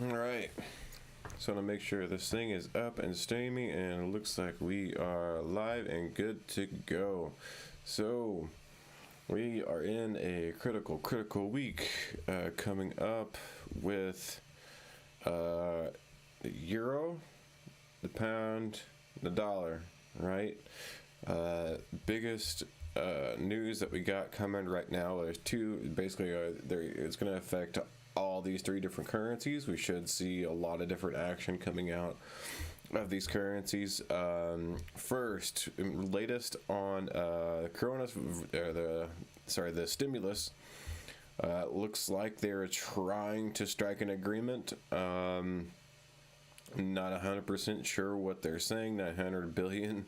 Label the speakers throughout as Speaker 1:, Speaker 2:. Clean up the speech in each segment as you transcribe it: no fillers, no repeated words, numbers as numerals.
Speaker 1: All right. So to make sure this thing is up and streaming, and it looks like we are live and good to go. So we are in a critical week coming up with the euro, the pound, the dollar, right? Biggest news that we got coming right now, there's two, basically it's going to affect all these three different currencies. We should see a lot of different action coming out of these currencies. First, latest on the stimulus. Looks like they're trying to strike an agreement. Not 100% sure what they're saying. That 100 billion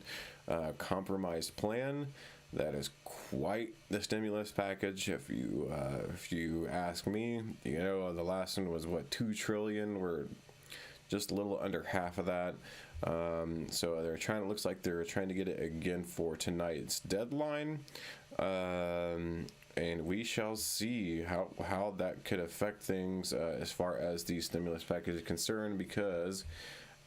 Speaker 1: compromised plan. That is quite the stimulus package, if you ask me. You know, the last one was what, 2 trillion. We're just a little under half of that. So they're trying. It looks like they're trying to get it again for tonight's deadline. And we shall see how that could affect things as far as the stimulus package is concerned, because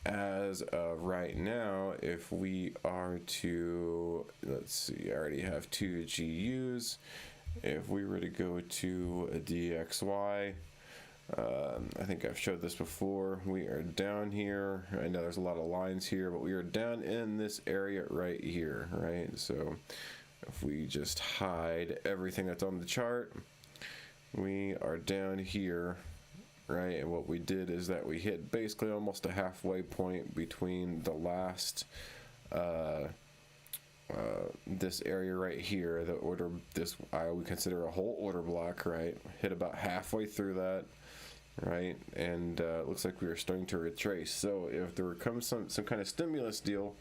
Speaker 1: as of right now, if we are to, let's see, I already have 2 GUs. If we were to go to a DXY, I think I've showed this before, we are down here. I know there's a lot of lines here, but we are down in this area right here, right? So if we just hide everything that's on the chart, we are down here, right? And what we did is that we hit basically almost a halfway point between the last this area right here, the order, this I would consider a whole order block, right? Hit about halfway through that, right? And it looks like we are starting to retrace. So if there comes some kind of stimulus deal,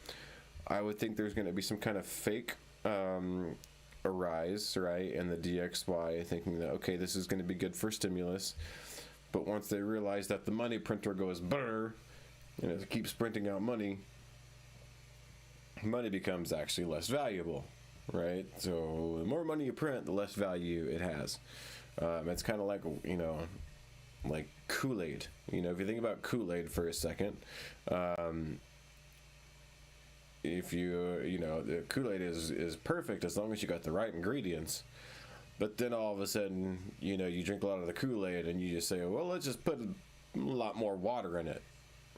Speaker 1: I would think there's going to be some kind of fake arise, right? And the DXY thinking that, okay, this is going to be good for stimulus. But once they realize that the money printer goes brr, and it keeps printing out money, money becomes actually less valuable, right? So the more money you print, the less value it has. It's kind of like, you know, like Kool-Aid. You know, if you think about Kool-Aid for a second, if you know, the Kool-Aid is perfect as long as you got the right ingredients. But then all of a sudden, you know, you drink a lot of the Kool-Aid and you just say, well, let's just put a lot more water in it,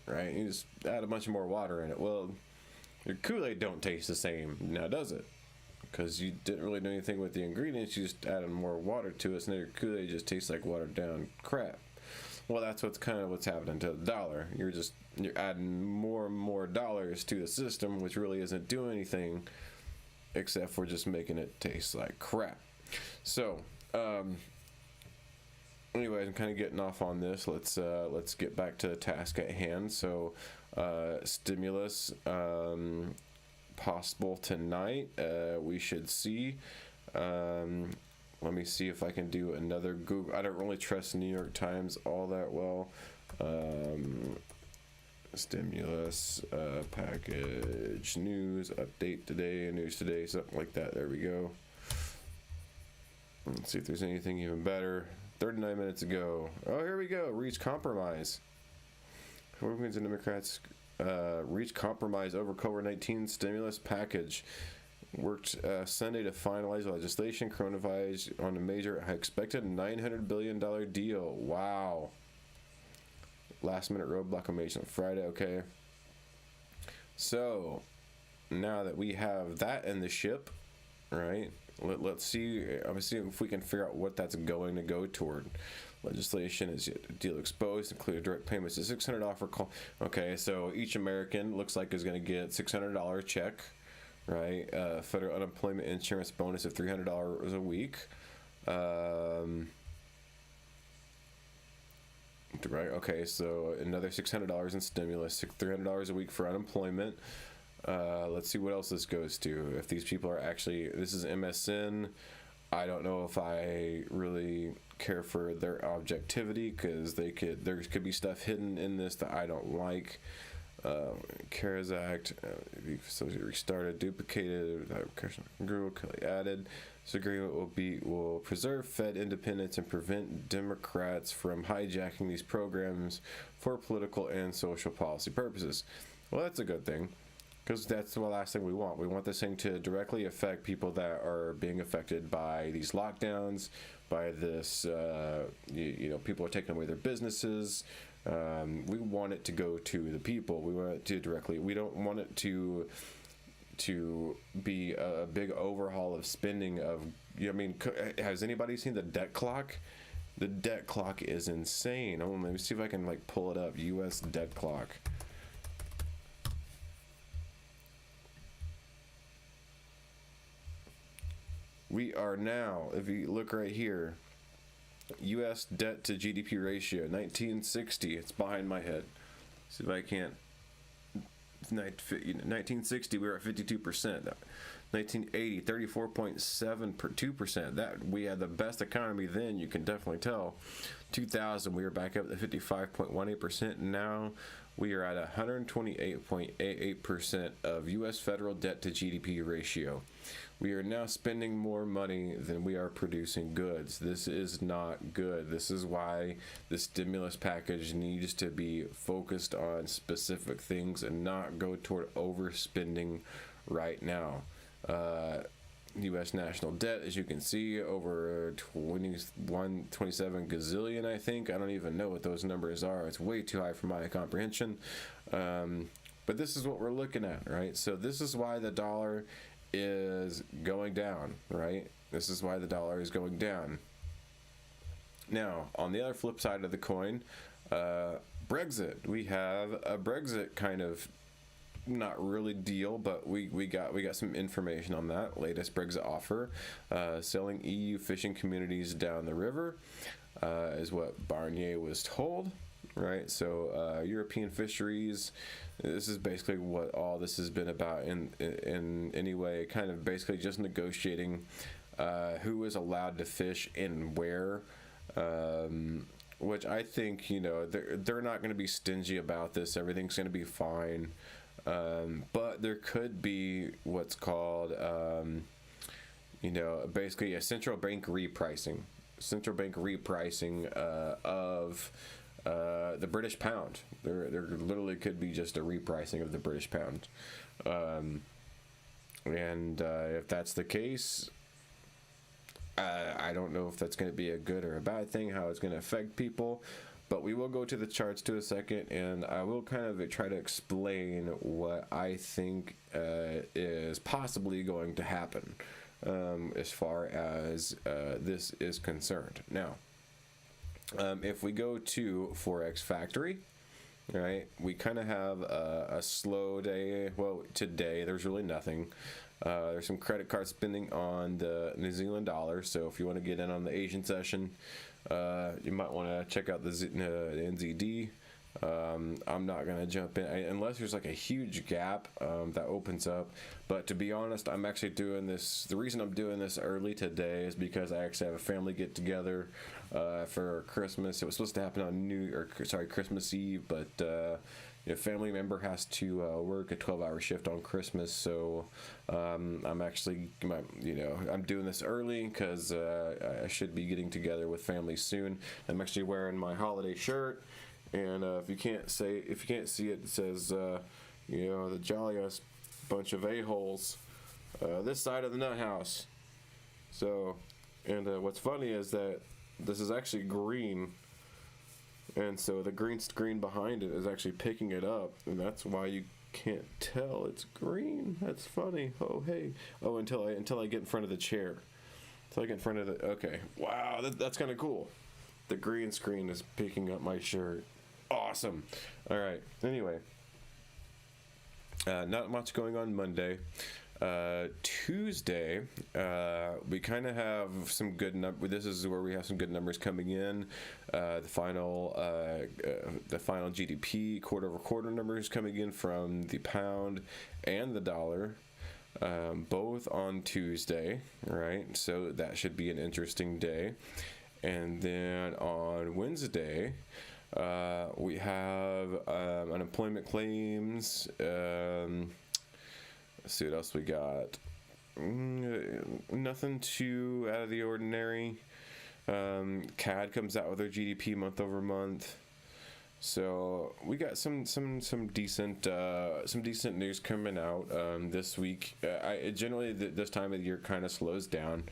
Speaker 1: right? You just add a bunch more water in it. Well, your Kool-Aid don't taste the same now, does it? Because you didn't really do anything with the ingredients. You just added more water to it, so now your Kool-Aid just tastes like watered down crap. Well, that's what's happening to the dollar. You're adding more and more dollars to the system, which really isn't doing anything except for just making it taste like crap. So, anyway, I'm kind of getting off on this. Let's get back to the task at hand. So, stimulus possible tonight. We should see. Let me see if I can do another Google. I don't really trust the New York Times all that well. Stimulus package news update today, news today, something like that. There we go. Let's see if there's anything even better. 39 minutes ago. Oh, here we go. Reach compromise. Republicans and Democrats reach compromise over COVID-19 stimulus package. Worked Sunday to finalize legislation coronavirus on a major expected $900 billion deal. Wow. Last minute roadblock on Friday. Okay. So now that we have that in the ship, right? Let's see. I'm seeing if we can figure out what that's going to go toward. Legislation is deal exposed, including direct payments to $600 for call. Okay, so each American looks like is going to get $600 check, right? Federal unemployment insurance bonus of $300 a week. Right. Okay, so another $600 in stimulus, $300 a week for unemployment. Let's see what else this goes to. If these people are actually, this is MSN. I don't know if I really care for their objectivity, because there could be stuff hidden in this that I don't like. CARES Act, so restarted, duplicated, Google added. This agreement will preserve Fed independence and prevent Democrats from hijacking these programs for political and social policy purposes. Well, that's a good thing, because that's the last thing we want. We want this thing to directly affect people that are being affected by these lockdowns, by this, people are taking away their businesses. We want it to go to the people. We want it to directly. We don't want it to be a big overhaul of spending of, has anybody seen the debt clock? The debt clock is insane. Let me see if I can pull it up. US debt clock. We are now, if you look right here, US debt to GDP ratio 1960. It's behind my head. See if I can't. 1960 we were at 52%. 1980 34.72%. That we had the best economy then, you can definitely tell. 2000 we were back up to 55.18%. Now we are at 128.88% of US federal debt to GDP ratio. We are now spending more money than we are producing goods. This is not good. This is why the stimulus package needs to be focused on specific things and not go toward overspending right now. U.S. national debt, as you can see, over 27 gazillion, I think. I don't even know what those numbers are. It's way too high for my comprehension. But this is what we're looking at, right? So this is why the dollar is going down, right? This is why the dollar is going down. Now, on the other flip side of the coin, Brexit. We have a Brexit kind of not really deal, but we got some information on that latest Brexit offer. Selling EU fishing communities down the river is what Barnier was told, right? So European fisheries. This is basically what all this has been about in any way, kind of basically just negotiating who is allowed to fish and where, which I think, they're not going to be stingy about this. Everything's going to be fine. But there could be what's called, basically a central bank repricing. Central bank repricing of the British pound. There literally could be just a repricing of the British pound. If that's the case, I don't know if that's going to be a good or a bad thing, how it's going to affect people. But we will go to the charts to a second, and I will kind of try to explain what I think is possibly going to happen as far as this is concerned. Now, if we go to Forex Factory, right, we kind of have a slow day. Well, today there's really nothing. There's some credit card spending on the New Zealand dollar, so if you want to get in on the Asian session, you might want to check out the NZD. I'm not going to jump in unless there's like a huge gap that opens up. But to be honest, I'm actually doing this. The reason I'm doing this early today is because I actually have a family get together for Christmas. It was supposed to happen on Christmas Eve, but a family member has to work a 12-hour shift on Christmas, so I'm actually, I'm doing this early because I should be getting together with family soon. I'm actually wearing my holiday shirt, and if you can't see it, it says, the jolliest bunch of a-holes this side of the nut house. So, and what's funny is that this is actually green. And so the green screen behind it is actually picking it up, and that's why you can't tell it's green. That's funny. Oh, hey. Oh, until I get in front of the chair. Until I get in front of the... Okay. Wow, that's kind of cool. The green screen is picking up my shirt. Awesome. All right. Anyway. Not much going on Monday. Tuesday, we kind of have some good numbers. This is where we have some good numbers coming in. The final GDP quarter-over-quarter numbers coming in from the pound and the dollar, both on Tuesday, right? So that should be an interesting day. And then on Wednesday, we have unemployment claims. Let's see what else we got. Nothing too out of the ordinary. CAD comes out with their GDP month over month. So we got some decent news coming out this week. Generally this time of the year kind of slows down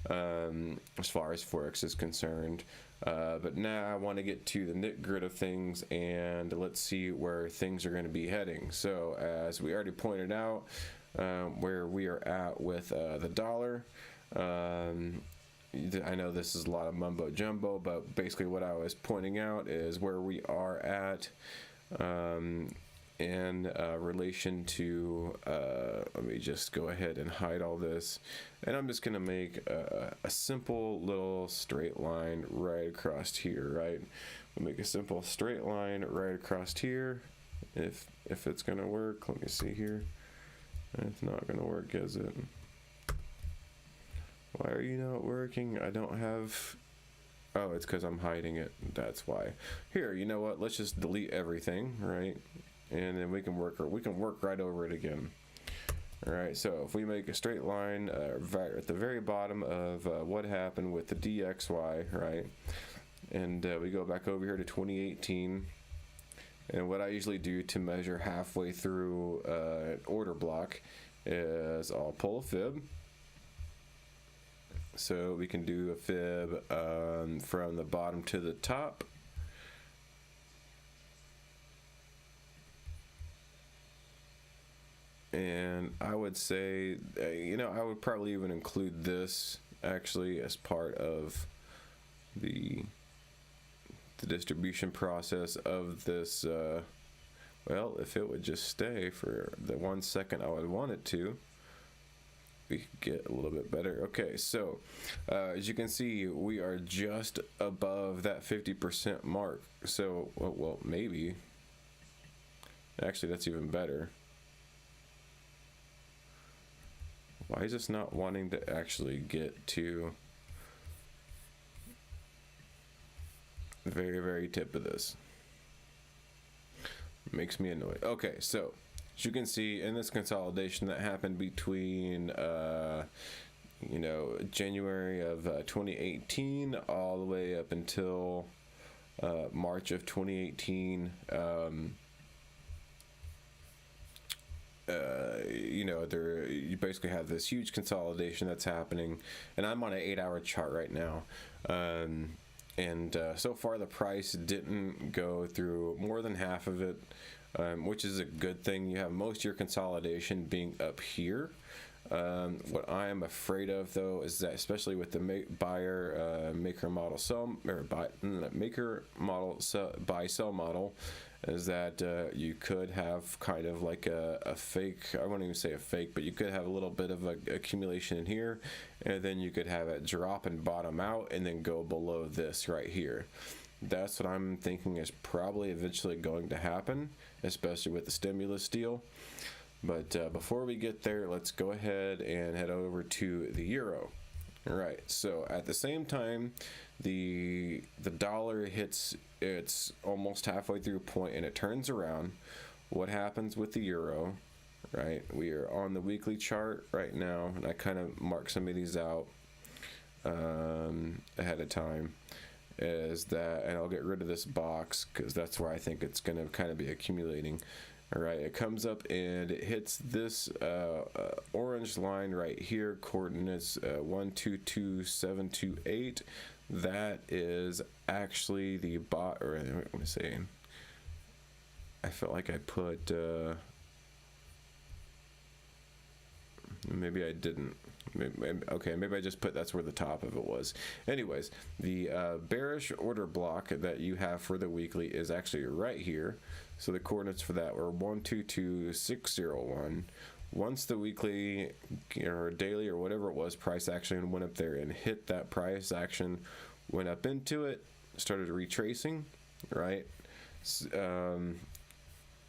Speaker 1: as far as Forex is concerned. But now I want to get to the nit grit of things, and let's see where things are going to be heading. So as we already pointed out, where we are at with the dollar. I know this is a lot of mumbo jumbo, but basically what I was pointing out is where we are at in relation to, let me just go ahead and hide all this, and I'm just going to make a simple little straight line right across here, right? We'll make a simple straight line right across here, if it's going to work. Let me see here. It's not going to work, is it? Why are you not working? I don't have... Oh, it's because I'm hiding it. That's why. Here, you know what? Let's just delete everything, right? And then we can work right over it again. All right, so if we make a straight line right at the very bottom of what happened with the DXY, right? And we go back over here to 2018. And what I usually do to measure halfway through an order block is I'll pull a fib. So we can do a fib from the bottom to the top. And I would say, I would probably even include this actually as part of the distribution process of this. Well, if it would just stay for the 1 second I would want it to, we could get a little bit better. Okay, so as you can see, we are just above that 50% mark. So, well, maybe. Actually, that's even better. Why is this not wanting to actually get to the very, very tip of this? Makes me annoyed. Okay, so as you can see in this consolidation that happened between January of 2018 all the way up until March of 2018, you basically have this huge consolidation that's happening, and I'm on an 8-hour chart right now. So far the price didn't go through more than half of it, which is a good thing. You have most of your consolidation being up here. What I am afraid of, though, is that especially with the maker model buy sell model, is that you could have kind of like a fake, I won't even say a fake, but you could have a little bit of a accumulation in here, and then you could have it drop and bottom out and then go below this right here. That's what I'm thinking is probably eventually going to happen, especially with the stimulus deal. But before we get there, let's go ahead and head over to the euro. All right, so at the same time, the dollar hits its almost halfway through point and it turns around. What happens with the euro, right? We are on the weekly chart right now, and I kind of mark some of these out ahead of time. Is that, and I'll get rid of this box because that's where I think it's going to kind of be accumulating. All right, it comes up and it hits this orange line right here, coordinates 122728. That is actually the bot, or let me see. I felt like I put, maybe I didn't. Maybe I just put that's where the top of it was. Anyways, the bearish order block that you have for the weekly is actually right here. So the coordinates for that were 122601. Once the weekly or daily or whatever it was price action went up there and hit that price action, went up into it, started retracing, right?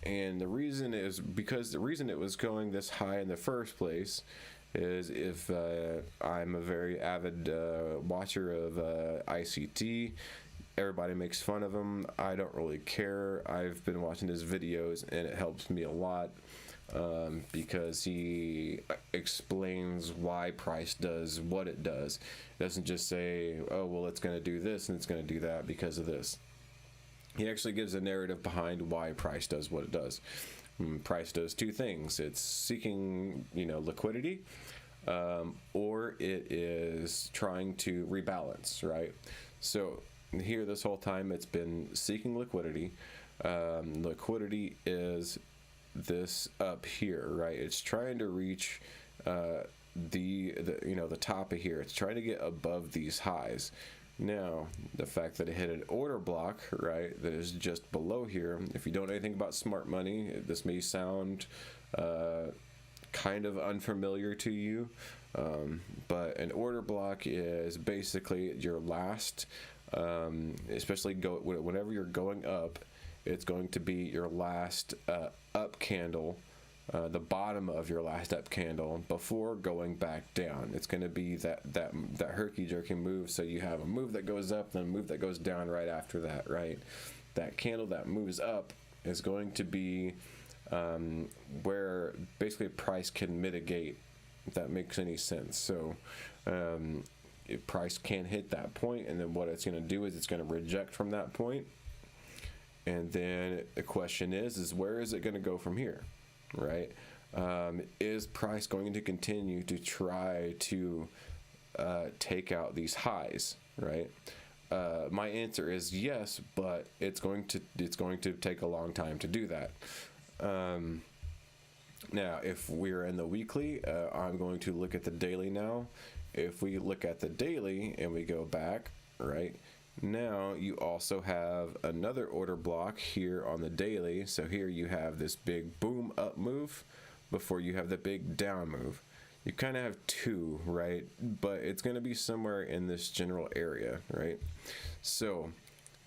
Speaker 1: And the reason is because the reason it was going this high in the first place is if I'm a very avid watcher of ICT. Everybody makes fun of him. I don't really care. I've been watching his videos and it helps me a lot. because he explains why price does what it does. It doesn't just say, oh, well, it's going to do this and it's going to do that because of this. He actually gives a narrative behind why price does what it does. Price does two things. It's seeking, liquidity, or it is trying to rebalance, right? So here, this whole time, it's been seeking liquidity. Liquidity is this up here, right? It's trying to reach the top of here. It's trying to get above these highs. Now, the fact that it hit an order block, right, that is just below here, if you don't know anything about smart money, this may sound kind of unfamiliar to you, but an order block is basically your last, especially whenever you're going up, it's going to be your last up candle, the bottom of your last up candle before going back down. It's going to be that herky-jerky move. So you have a move that goes up, then a move that goes down right after that, right? That candle that moves up is going to be where basically price can mitigate, if that makes any sense. So if price can't hit that point, and then what it's going to do is it's going to reject from that point. And then the question is where is it going to go from here? Right? Is price going to continue to try to take out these highs? Right? My answer is yes, but it's going to take a long time to do that. Now, if we're in the weekly, I'm going to look at the daily now. If we look at the daily and we go back, right? Now you also have another order block here on the daily. So here you have this big boom up move before you have the big down move. You kind of have two, right? But it's going to be somewhere in this general area, right? So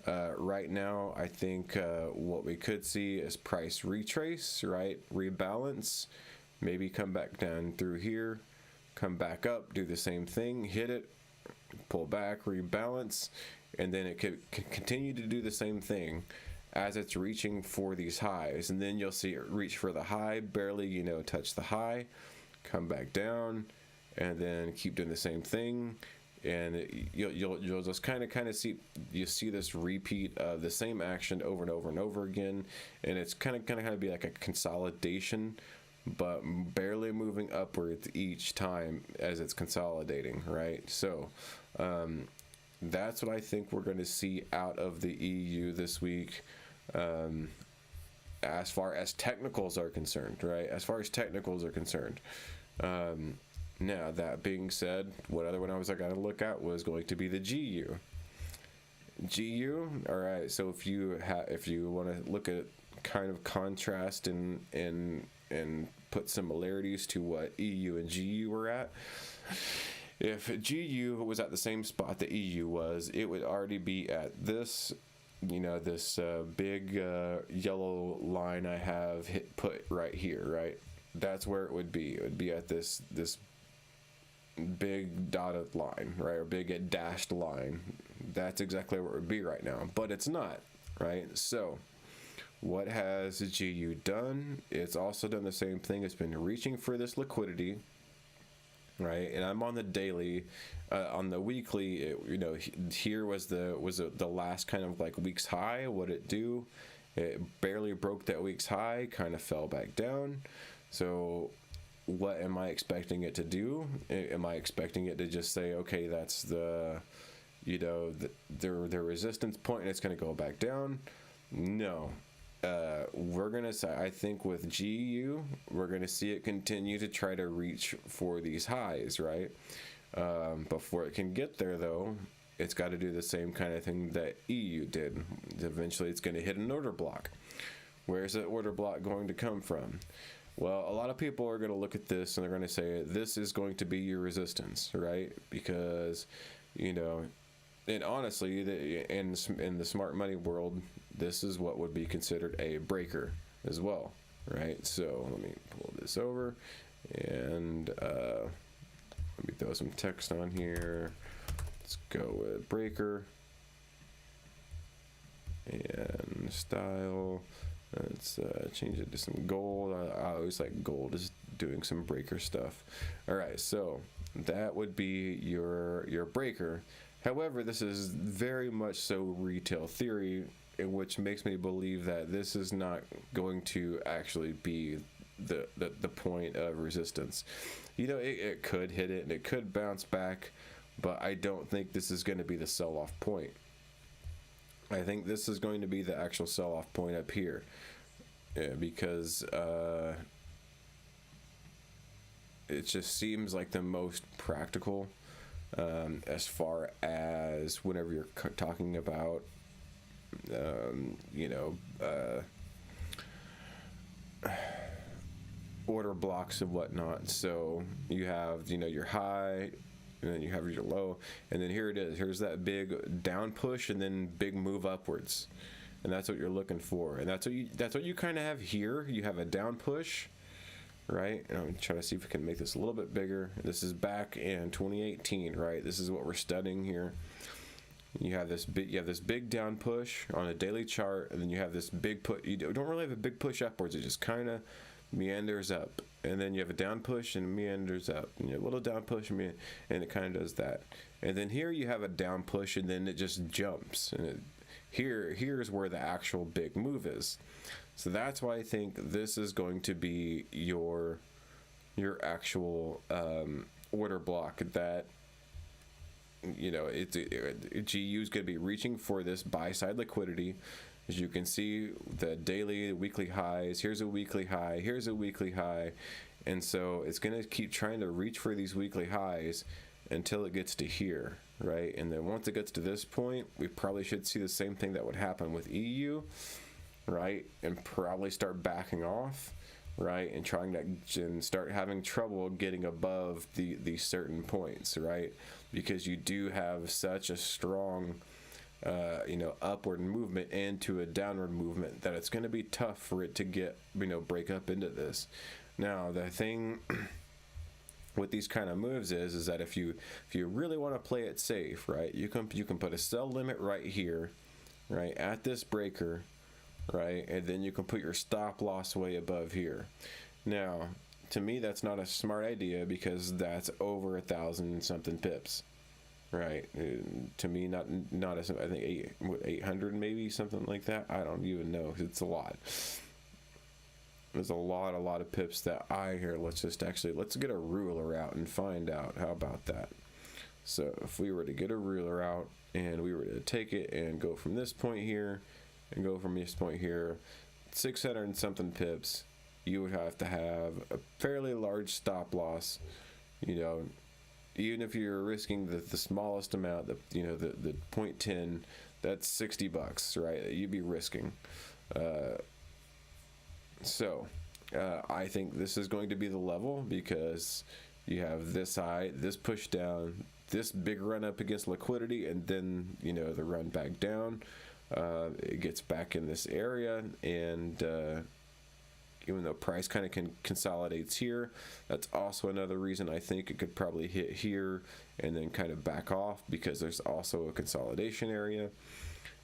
Speaker 1: right now, I think what we could see is price retrace, right? Rebalance, maybe come back down through here, come back up, do the same thing, hit it, pull back, rebalance, and then it could continue to do the same thing as it's reaching for these highs. And then you'll see it reach for the high, barely, touch the high, come back down, and then keep doing the same thing. And you'll just kind of see this repeat of the same action over and over and over again. And it's kind of be like a consolidation, but barely moving upwards each time as it's consolidating, right? So that's what I think we're going to see out of the EU this week, as far as technicals are concerned, right? As far as technicals are concerned. Now, that being said, what other one I was going to look at was going to be the GU. GU, all right. So if you want to look at kind of contrast and put similarities to what EU and GU were at. If GU was at the same spot that EU was, it would already be at this, this big yellow line I have put right here, right? That's where it would be. It would be at this big dotted line, right? Or big dashed line. That's exactly where it would be right now, but it's not, right? So what has GU done? It's also done the same thing. It's been reaching for this liquidity, right? And I'm on the daily. On the weekly, here was the last kind of like week's high. What it do? It barely broke that week's high, kind of fell back down. So what am I expecting it to do? Am I expecting it to just say, okay, that's the resistance point and it's going to go back down? No. We're going to say, I think with GU, we're going to see it continue to try to reach for these highs, right? Before it can get there, though, it's got to do the same kind of thing that EU did. Eventually, it's going to hit an order block. Where's that order block going to come from? Well, a lot of people are going to look at this and they're going to say, this is going to be your resistance, right? Because, and honestly, in the smart money world, this is what would be considered a breaker as well, right? So let me pull this over and let me throw some text on here. Let's go with breaker and style. Let's change it to some gold. I always like gold is doing some breaker stuff. All right, so that would be your breaker. However, this is very much so retail theory, which makes me believe that this is not going to actually be the point of resistance. You know, it could hit it and it could bounce back, but I don't think this is going to be the sell-off point. I think this is going to be the actual sell-off point up here, because it just seems like the most practical as far as whenever you're talking about order blocks and whatnot. So you have your high, and then you have your low, and then here it is. Here's that big down push and then big move upwards, and that's what you're looking for. And that's what you kind of have here. You have a down push, right? And I'm trying to see if we can make this a little bit bigger. This is back in 2018, right? This is what we're studying here. You have this big down push on a daily chart, and then you have this big push. You don't really have a big push upwards. It just kind of meanders up, and then you have a down push and meanders up, and a little down push and it kind of does that. And then here you have a down push, and then it just jumps, and here's where the actual big move is. So that's why I think this is going to be your actual order block that GU is going to be reaching for this buy side liquidity. As you can see, the daily, the weekly highs, here's a weekly high, here's a weekly high. And so it's going to keep trying to reach for these weekly highs until it gets to here, right? And then once it gets to this point, we probably should see the same thing that would happen with EU, right? And probably start backing off, right? And and start having trouble getting above these certain points, right? Because you do have such a strong upward movement into a downward movement that it's going to be tough for it to get, break up into this. Now, the thing with these kind of moves is that if you really want to play it safe, right, you can put a sell limit right here, right, at this breaker, right, and then you can put your stop loss way above here. Now, to me, that's not a smart idea because that's over 1,000 something pips. Right, to me, not as I think 800 maybe, something like that. I don't even know. It's a lot. There's a lot of pips that let's get a ruler out and find out. How about that? So if we were to get a ruler out and we were to take it and go from this point here and go from this point here, 600 and something pips, you would have to have a fairly large stop loss, even if you're risking the smallest amount, the 0.10, that's $60, right? You'd be risking. So I think this is going to be the level because you have this high, this push down, this big run up against liquidity, and then the run back down. It gets back in this area, and even though price kind of consolidates here, that's also another reason I think it could probably hit here and then kind of back off, because there's also a consolidation area.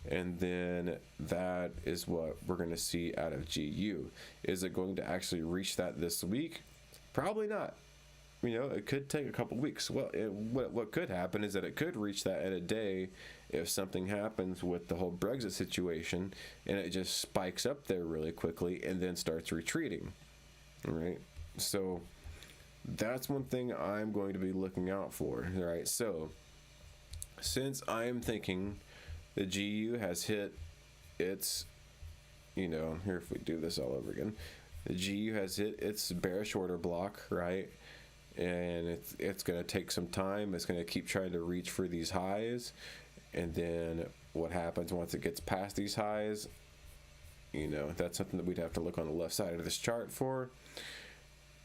Speaker 1: And then that is what we're going to see out of GU. Is it going to actually reach that this week? Probably not. It could take a couple weeks. Well, what could happen is that it could reach that in a day if something happens with the whole Brexit situation and it just spikes up there really quickly and then starts retreating. All right. So that's one thing I'm going to be looking out for. All right. So since I'm thinking the GU has hit its, here, if we do this all over again, the GU has hit its bearish order block, right? And it's going to take some time. It's going to keep trying to reach for these highs. And then what happens once it gets past these highs, that's something that we'd have to look on the left side of this chart for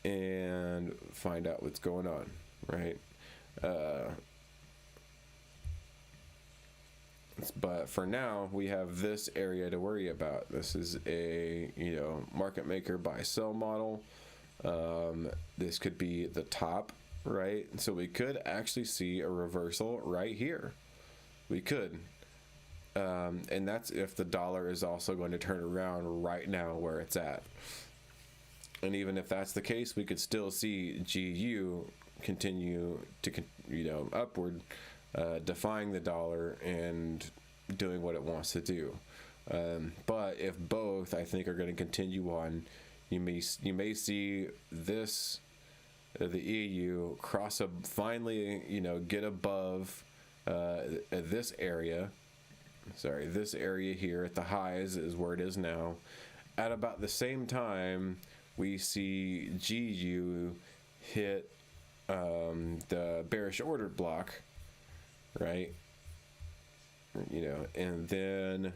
Speaker 1: and find out what's going on, right? But for now, we have this area to worry about. This is a, market maker buy sell model. This could be the top, right? So we could actually see a reversal right here. We could. And that's if the dollar is also going to turn around right now where it's at. And even if that's the case, we could still see GU continue to, upward, defying the dollar and doing what it wants to do. But if both, I think, are going to continue on, you may see this, the EU cross up, finally, get above this area. Sorry, this area here at the highs is where it is now. At about the same time, we see GU hit the bearish order block, right? And then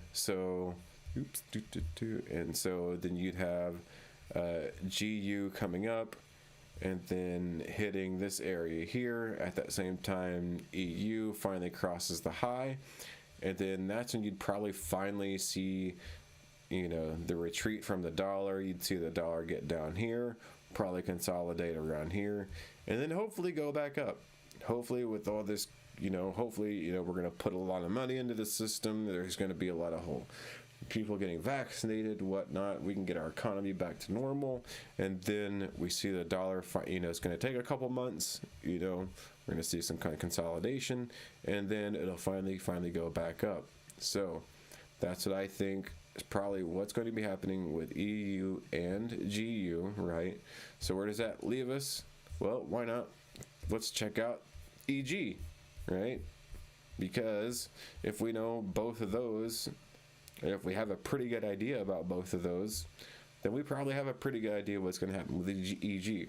Speaker 1: and so then you'd have GU coming up and then hitting this area here. At that same time, EU finally crosses the high, and then that's when you'd probably finally see the retreat from the dollar. You'd see the dollar get down here, probably consolidate around here, and then hopefully go back up. Hopefully with all this, hopefully, we're going to put a lot of money into the system. There's going to be a lot of people getting vaccinated, whatnot. We can get our economy back to normal, and then we see the dollar, it's going to take a couple months, we're going to see some kind of consolidation, and then it'll finally go back up. So that's what I think is probably what's going to be happening with EU and GU, right? So where does that leave us? Well, why not? Let's check out EG, right? Because if we know both of those, if we have a pretty good idea about both of those, then we probably have a pretty good idea what's going to happen with EG.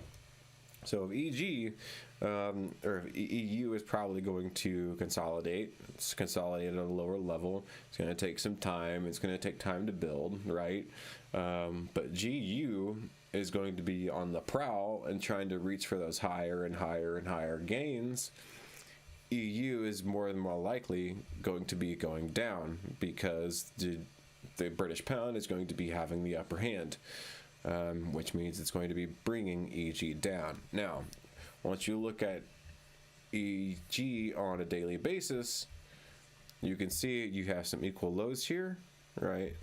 Speaker 1: So if EG, or if EU is probably going to consolidate, it's consolidated at a lower level. It's going to take some time. It's going to take time to build, right? But GU is going to be on the prowl and trying to reach for those higher and higher and higher gains. EU is more than more likely going to be going down because the British pound is going to be having the upper hand, which means it's going to be bringing EG down. Now, once you look at EG on a daily basis, you can see you have some equal lows here, right?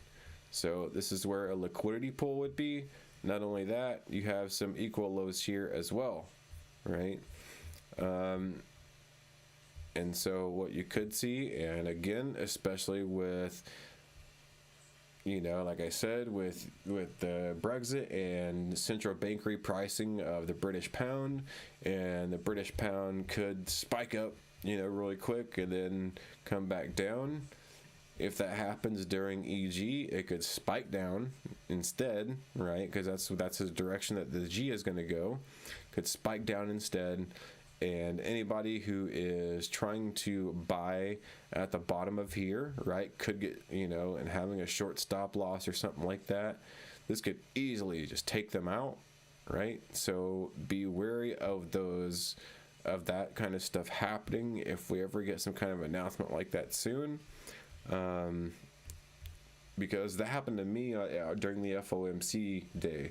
Speaker 1: So this is where a liquidity pool would be. Not only that, you have some equal lows here as well, right? And so what you could see, and again, especially with, like I said, with the Brexit and central bank repricing of the British pound, and the British pound could spike up, really quick and then come back down. If that happens during EG, it could spike down instead, right? Because that's the direction that the G is going to go. Could spike down instead. And anybody who is trying to buy at the bottom of here, right, could get, and having a short stop loss or something like that, this could easily just take them out, right? So be wary of that kind of stuff happening if we ever get some kind of announcement like that soon. Because that happened to me during the FOMC day.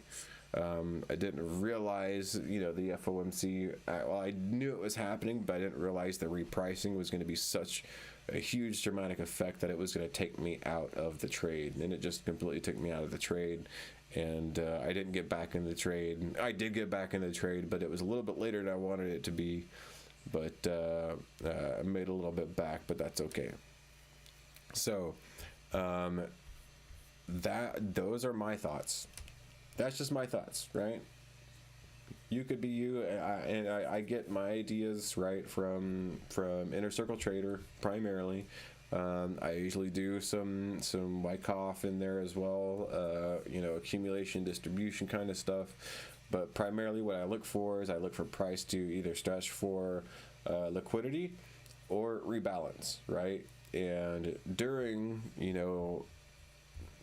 Speaker 1: I didn't realize, the FOMC, well, I knew it was happening, but I didn't realize the repricing was going to be such a huge dramatic effect that it was going to take me out of the trade. And it just completely took me out of the trade. And I didn't get back in the trade. I did get back in the trade, but it was a little bit later than I wanted it to be. But I made a little bit back, but that's okay. So those are my thoughts. That's just my thoughts, right? You could be you, and I get my ideas, right, from Inner Circle Trader primarily. I usually do some Wyckoff in there as well, accumulation, distribution kind of stuff. But primarily what I look for is I look for price to either stretch for liquidity or rebalance, right? And during,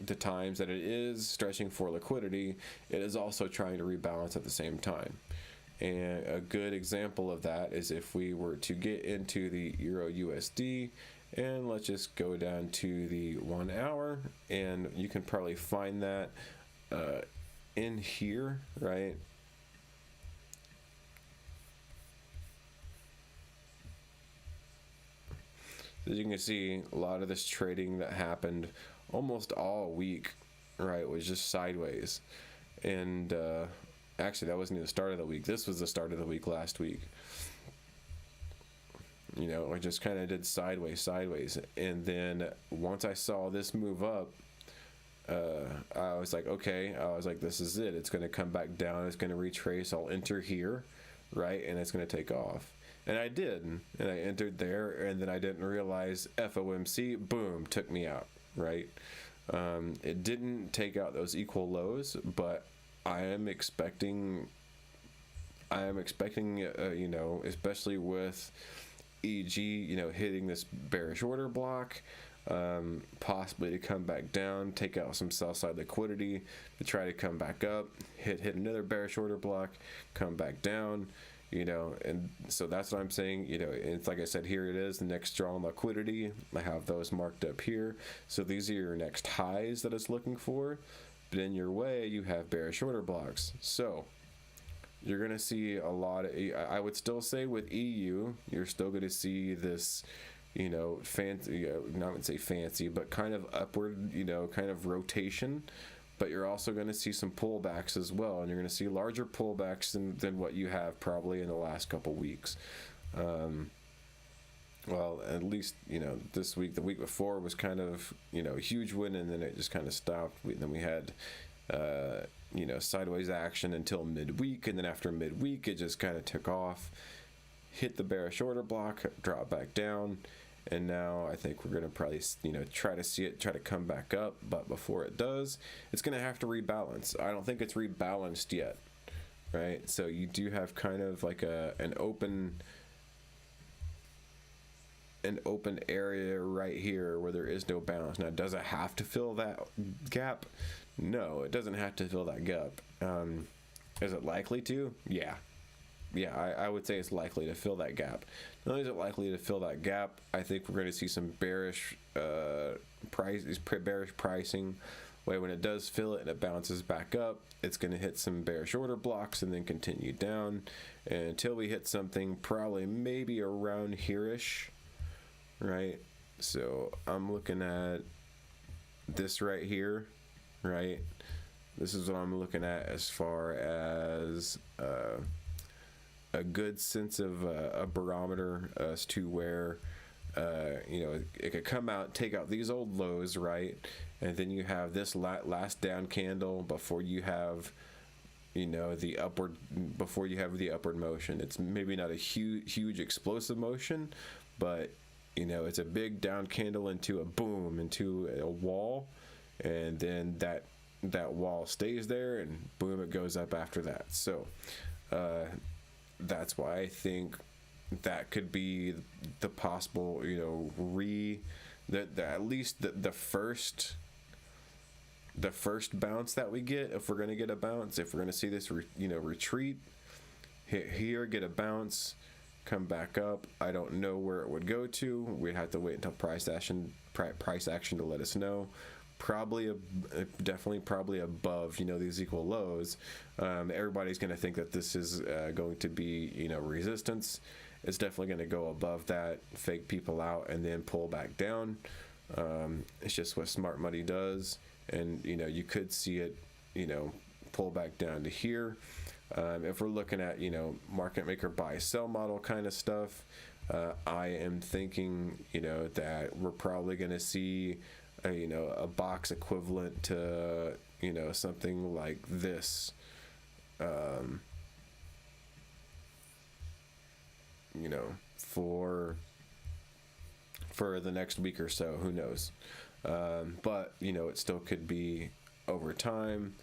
Speaker 1: the times that it is stretching for liquidity, it is also trying to rebalance at the same time. And a good example of that is if we were to get into the EURUSD, and let's just go down to the 1 hour, and you can probably find that in here, right? As you can see, a lot of this trading that happened almost all week, right, was just sideways. And actually, that wasn't even the start of the week. This was the start of the week last week. You know, I just kind of did sideways. And then once I saw this move up, I was like, okay, this is it. It's going to come back down. It's going to retrace. I'll enter here, right? And it's going to take off. And I did. And I entered there. And then I didn't realize FOMC, boom, took me out, right? It didn't take out those equal lows, but I am expecting, you know, especially with EG, you know, hitting this bearish order block, possibly to come back down, take out some sell side liquidity to try to come back up, hit another bearish order block, come back down, you know. And so that's what I'm saying, you know. It's like I said, here it is, the next draw on liquidity. I have those marked up here. So these are your next highs that it's looking for, but in your way you have bearish order blocks. So you're going to see a lot of, I would still say with EU, you're still going to see this, you know, fancy, not would say fancy, but kind of upward, you know, kind of rotation. But you're also going to see some pullbacks as well. And you're going to see larger pullbacks than what you have probably in the last couple weeks. Well, at least, you know, this week, the week before was kind of, you know, a huge win, and then it just kind of stopped. Then we had, you know, sideways action until midweek, and then after midweek it just kind of took off, hit the bearish order block, drop back down, and now I think we're going to probably, you know, try to come back up. But before it does, it's going to have to rebalance. I don't think it's rebalanced yet, right? So you do have kind of like an open area right here where there is no balance. Now, does it have to fill that gap? No, it doesn't have to fill that gap. Is it likely to? Yeah, I would say it's likely to fill that gap. Not only is it likely to fill that gap, I think we're going to see some bearish pricing. When it does fill it and it bounces back up, it's going to hit some bearish order blocks and then continue down until we hit something probably maybe around here-ish, right? So I'm looking at this right here, right? This is what I'm looking at as far as a good sense of a barometer as to where, you know, it could come out, take out these old lows, right? And then you have this last down candle before you have, you know, the upward motion. It's maybe not a huge explosive motion, but, you know, it's a big down candle into a boom, into a wall, and then that wall stays there, and boom, it goes up after that. So that's why I think that could be the possible, you know, at least the first bounce that we get, if we're going to get a bounce, if we're going to see this retreat, hit here, get a bounce, come back up. I don't know where it would go to. We'd have to wait until price action to let us know. Definitely probably above, you know, these equal lows. Everybody's going to think that this is going to be, you know, resistance. It's definitely going to go above that, fake people out, and then pull back down. It's just what smart money does. And, you know, you could see it, you know, pull back down to here. If we're looking at, you know, market maker buy sell model kind of stuff, I am thinking, you know, that we're probably going to see you know, a box equivalent to, you know, something like this, you know, for the next week or so. Who knows? But, you know, it still could be over time,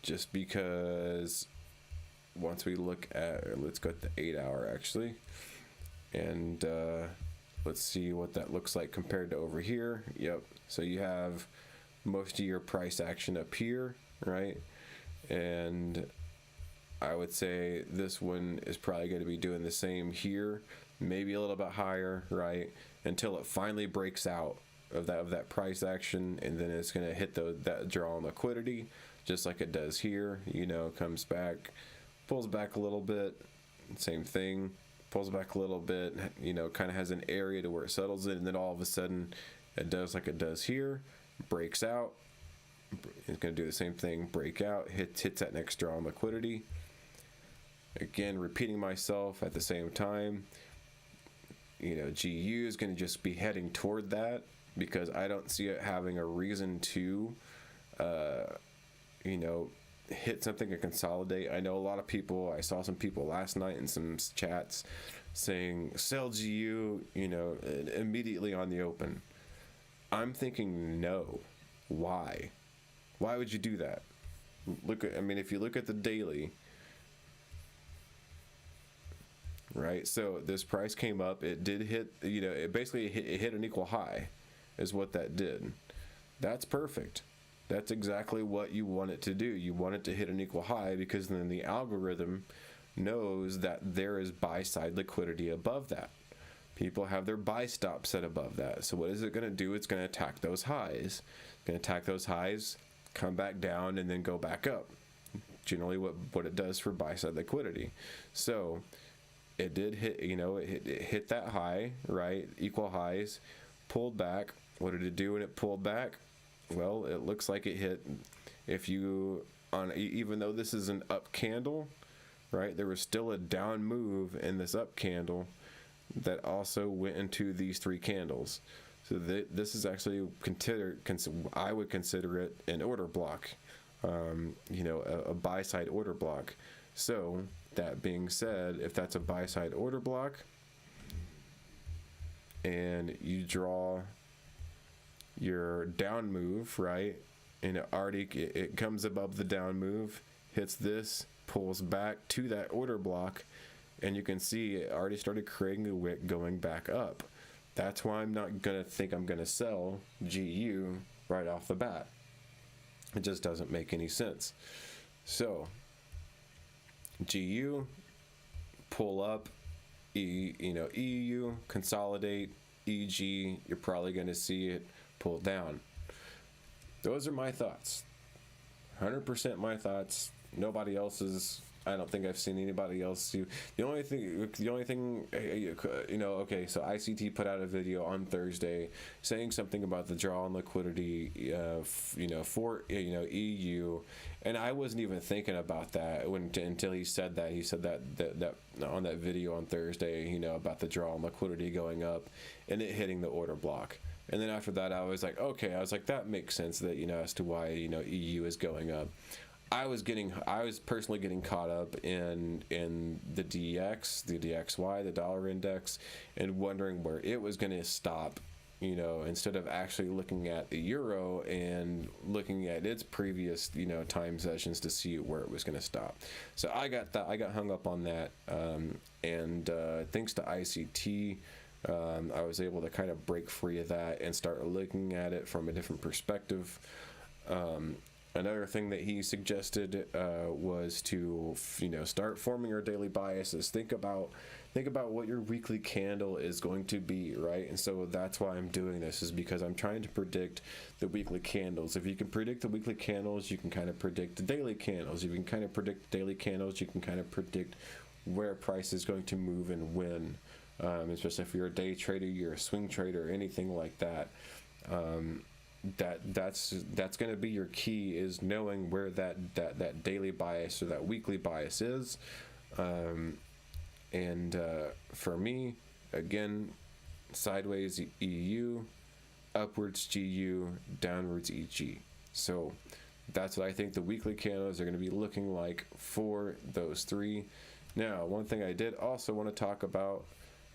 Speaker 1: just because once we look at, let's go at the 8 hour actually, and let's see what that looks like compared to over here. Yep. So you have most of your price action up here, right? And I would say this one is probably going to be doing the same here, maybe a little bit higher, right? Until it finally breaks out of that price action, and then it's going to hit that draw on liquidity, just like it does here. You know, comes back, pulls back a little bit, same thing. pulls back a little bit, you know, kind of has an area to where it settles in, and then all of a sudden it does like it does here, breaks out. It's going to do the same thing, break out, hits that next draw on liquidity. Again, repeating myself at the same time. You know, GU is going to just be heading toward that because I don't see it having a reason to, you know, hit something and consolidate. I know a lot of people, I saw some people last night in some chats saying sell GU, you know, immediately on the open. I'm thinking no. Why? Why would you do that? Look at, I mean, if you look at the daily, right? So this price came up, it did hit, you know, it basically hit an equal high is what that did. That's perfect. That's exactly what you want it to do. You want it to hit an equal high because then the algorithm knows that there is buy side liquidity above that. People have their buy stop set above that. So what is it going to do? It's going to attack those highs. It's going to attack those highs, come back down, and then go back up. Generally what it does for buy side liquidity. So it did hit, you know, it hit that high, right? Equal highs, pulled back. What did it do when it pulled back? Well, it looks like it hit, if you, even though this is an up candle, right, there was still a down move in this up candle that also went into these three candles. So this is actually I would consider it an order block, you know, a buy side order block. So that being said, if that's a buy side order block and you draw your down move, right, and it comes above the down move, hits this, pulls back to that order block, and you can see it already started creating a wick going back up. That's why I'm not gonna think I'm gonna sell GU right off the bat. It just doesn't make any sense. So GU, pull up, you know, EU, consolidate, EG, you're probably gonna see it pull down. Those are my thoughts. 100% my thoughts. Nobody else's. I don't think I've seen anybody else do. The only thing, you know, okay, so ICT put out a video on Thursday saying something about the draw on liquidity, you know, for, you know, EU, and I wasn't even thinking about that until he said that. He said that on that video on Thursday, you know, about the draw on liquidity going up and it hitting the order block. And then after that, I was like, okay, I was like, that makes sense that, you know, as to why, you know, EU is going up. I was personally getting caught up in the DX, the DXY, the dollar index, and wondering where it was going to stop, you know, instead of actually looking at the euro and looking at its previous, you know, time sessions to see where it was going to stop. So I got hung up on that, and thanks to ICT, I was able to kind of break free of that and start looking at it from a different perspective. Another thing that he suggested was to, you know, start forming your daily biases. Think about what your weekly candle is going to be, right? And so that's why I'm doing this, is because I'm trying to predict the weekly candles. If you can predict the weekly candles, you can kind of predict the daily candles. If you can kind of predict the daily candles, you can kind of predict where price is going to move and when. Especially if you're a day trader, you're a swing trader, anything like that. That's going to be your key, is knowing where that daily bias or that weekly bias is. And for me, again, sideways EU, upwards GU, downwards EG. So that's what I think the weekly candles are going to be looking like for those three. Now, one thing I did also want to talk about,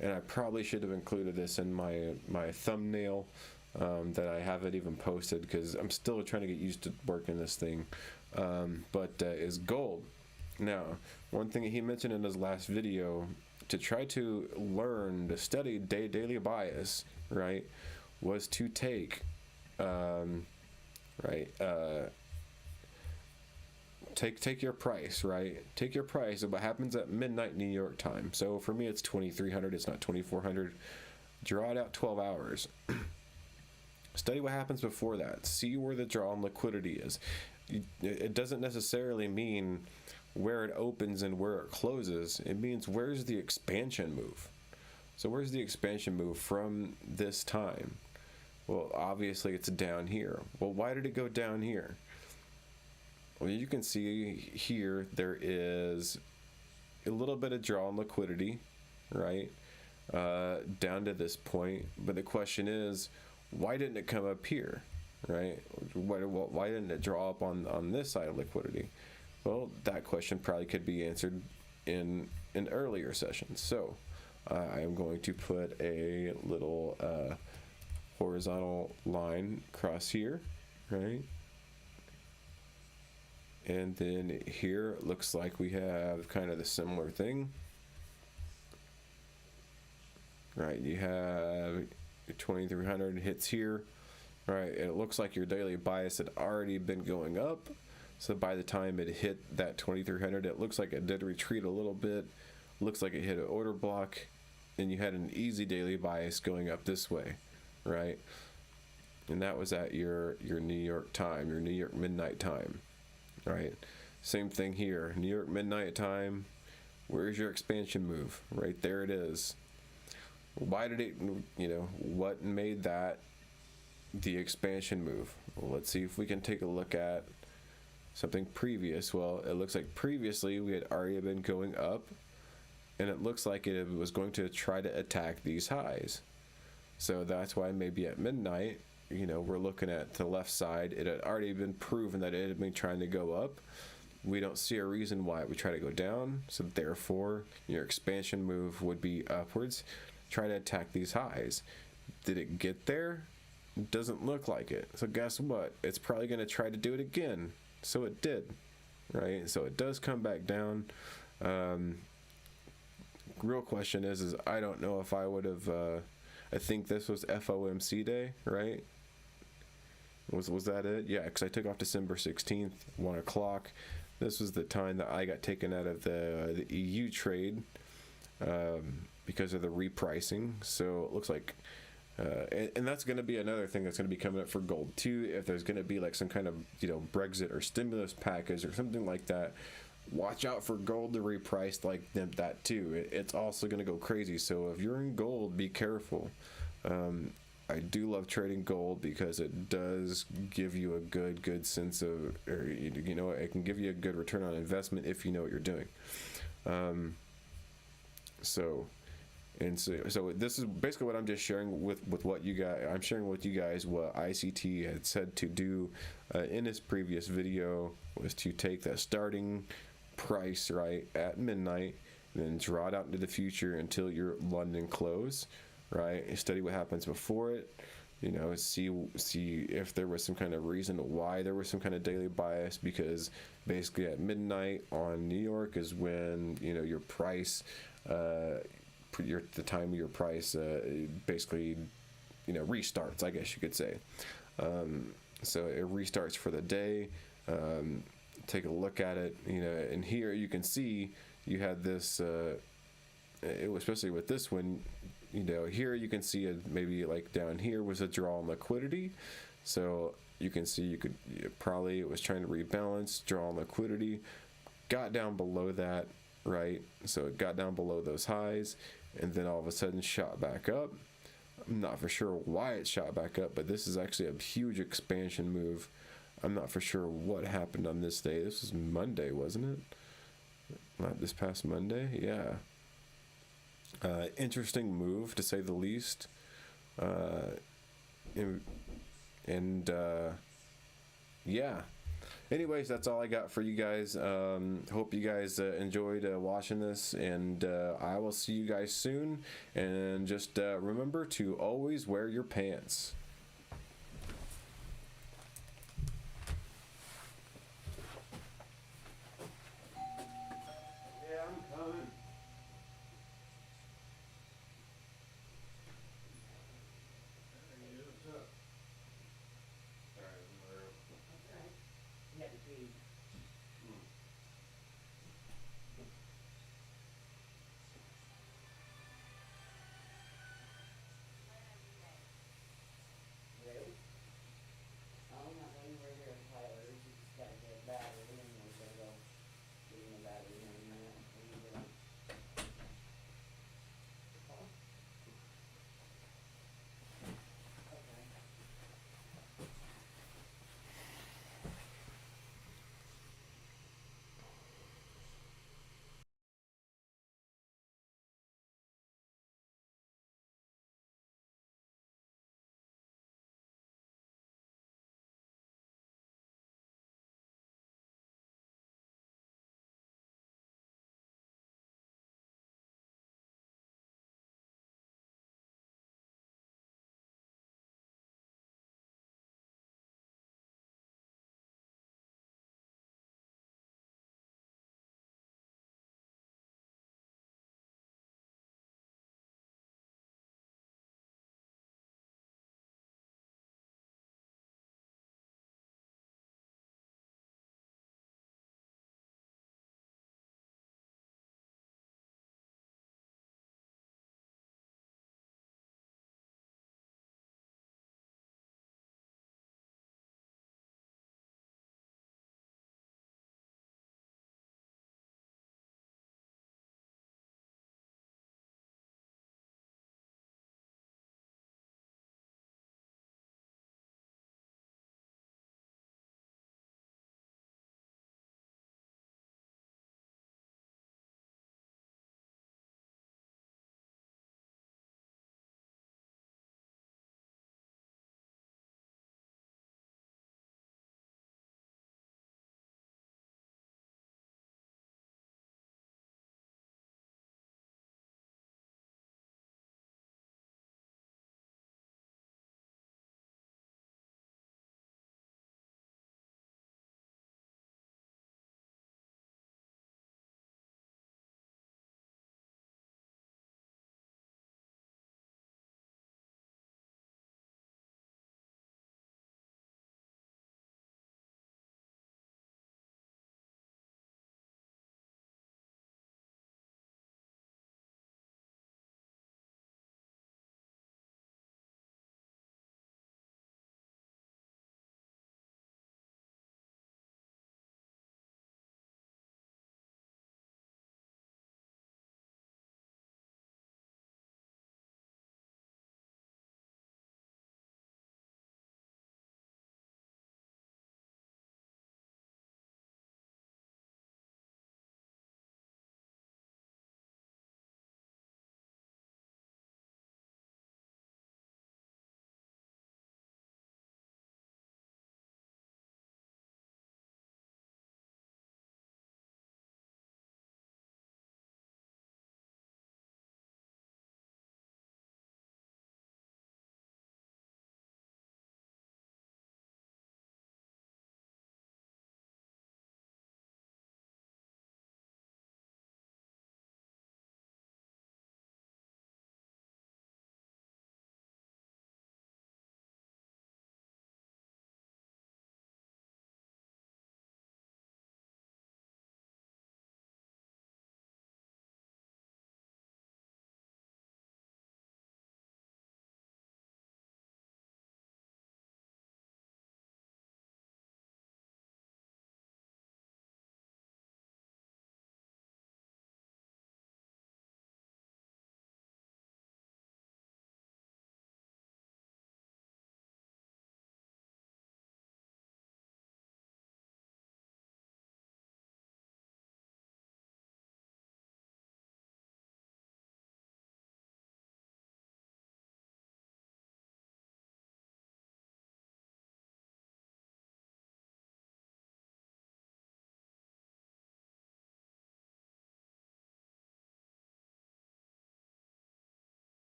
Speaker 1: and I probably should have included this in my thumbnail, that I haven't even posted because I'm still trying to get used to working this thing, but is gold. Now, one thing he mentioned in his last video, to try to learn to study daily bias, right, was to take, take your price, right? Take your price of what happens at midnight New York time. So for me, it's 2300. It's not 2400. Draw it out 12 hours. Study what happens before that. See where the draw on liquidity is. It doesn't necessarily mean where it opens and where it closes, it means where's the expansion move. So where's the expansion move from this time? Well, obviously it's down here. Well, why did it go down here? Well, you can see here there is a little bit of draw on liquidity, right? Down to this point. But the question is, why didn't it come up here, right? Why didn't it draw up on this side of liquidity? Well, that question probably could be answered in an earlier session. So I am going to put a little horizontal line across here, right? And then here it looks like we have kind of the similar thing, right? You have 2300 hits here, right? And it looks like your daily bias had already been going up. So by the time it hit that 2300, it looks like it did retreat a little bit. Looks like it hit an order block, and you had an easy daily bias going up this way, right? And that was at your New York time, your New York midnight time, right? Same thing here, New York midnight time. Where's your expansion move? Right there it is. Why did it, what made that the expansion move? Well, let's see if we can take a look at something previous. Well, it looks like previously we had already been going up, and it looks like it was going to try to attack these highs. So that's why maybe at midnight, we're looking at the left side. It had already been proven that it had been trying to go up. We don't see a reason why it would try to go down. So therefore, your expansion move would be upwards, try to attack these highs. Did it get there? It doesn't look like it. So guess what? It's probably going to try to do it again. So it did, right? So it does come back down. Real question is I don't know if I would have, I think this was FOMC day, right? Was that it? Yeah, because I took off December 16th, 1 o'clock. This was the time that I got taken out of the EU trade because of the repricing. So it looks like, and that's going to be another thing that's going to be coming up for gold too. If there's going to be like some kind of Brexit or stimulus package or something like that, watch out for gold to reprice like that too. It's also going to go crazy. So if you're in gold, be careful. I do love trading gold because it does give you a good sense of, or it can give you a good return on investment if you know what you're doing. So this is basically what I'm just sharing with what you guys. I'm sharing with you guys what ICT had said to do in his previous video, was to take that starting price right at midnight, and then draw it out into the future until your London close, right? And study what happens before it. See if there was some kind of reason why there was some kind of daily bias, because basically at midnight on New York is when your price. The time of your price basically restarts, I guess you could say. So it restarts for the day. Take a look at it, and here you can see you had this especially with this one, here you can see it, maybe like down here was a draw on liquidity. So you can see it was trying to rebalance, draw on liquidity, got down below that, right? So it got down below those highs, and then all of a sudden shot back up. I'm not for sure why it shot back up, but this is actually a huge expansion move. I'm not for sure what happened on this day. This was Monday, wasn't it? Not this past Monday? Yeah. Interesting move, to say the least. Yeah. Anyways, that's all I got for you guys. Hope you guys enjoyed watching this, and I will see you guys soon. And just remember to always wear your pants.